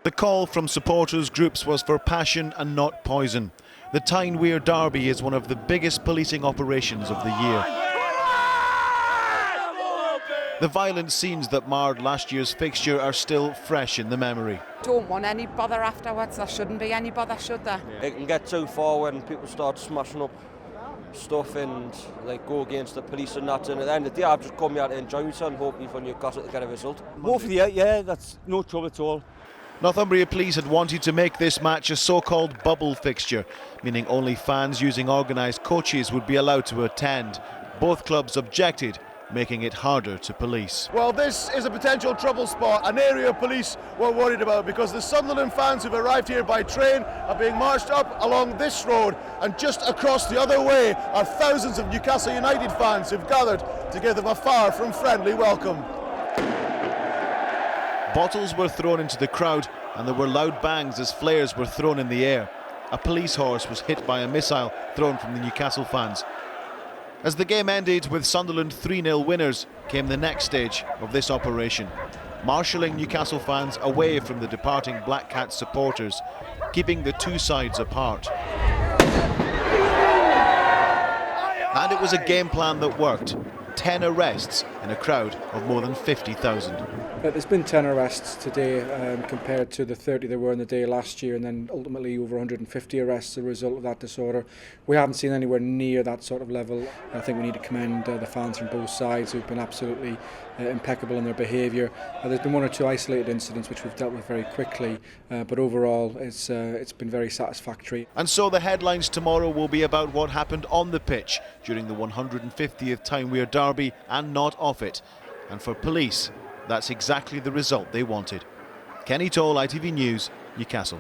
The call from supporters groups was for passion and not poison. The Tyne-Wear Derby is one of the biggest policing operations of the year. The violent scenes that marred last year's fixture are still fresh in the memory. Don't want any bother afterwards. There shouldn't be any bother, should there? It can get too far when people start smashing up stuff and go against the police and that. And at the end of the day, I've just come here to enjoy myself and hopefully for Newcastle to get a result. Hopefully, yeah, that's no trouble at all. Northumbria Police had wanted to make this match a so-called bubble fixture, meaning only fans using organised coaches would be allowed to attend. Both clubs objected, making it harder to police. Well, this is a potential trouble spot, an area police were worried about, because the Sunderland fans who've arrived here by train are being marched up along this road, and just across the other way are thousands of Newcastle United fans who've gathered to give them a far from friendly welcome. Bottles were thrown into the crowd and there were loud bangs as flares were thrown in the air. A police horse was hit by a missile thrown from the Newcastle fans. As the game ended with Sunderland 3-0 winners, came the next stage of this operation, marshalling Newcastle fans away from the departing Black Cat supporters, keeping the two sides apart. And it was a game plan that worked. 10 arrests in a crowd of more than 50,000. There's been 10 arrests today compared to the 30 there were in the day last year, and then ultimately over 150 arrests as a result of that disorder. We haven't seen anywhere near that sort of level. I think we need to commend the fans from both sides who've been absolutely impeccable in their behaviour. There's been one or two isolated incidents which we've dealt with very quickly, but overall it's been very satisfactory. And so the headlines tomorrow will be about what happened on the pitch during the 150th Tyne-Wear Derby and not off it. And for police, that's exactly the result they wanted. Kenny Toal, ITV News, Newcastle.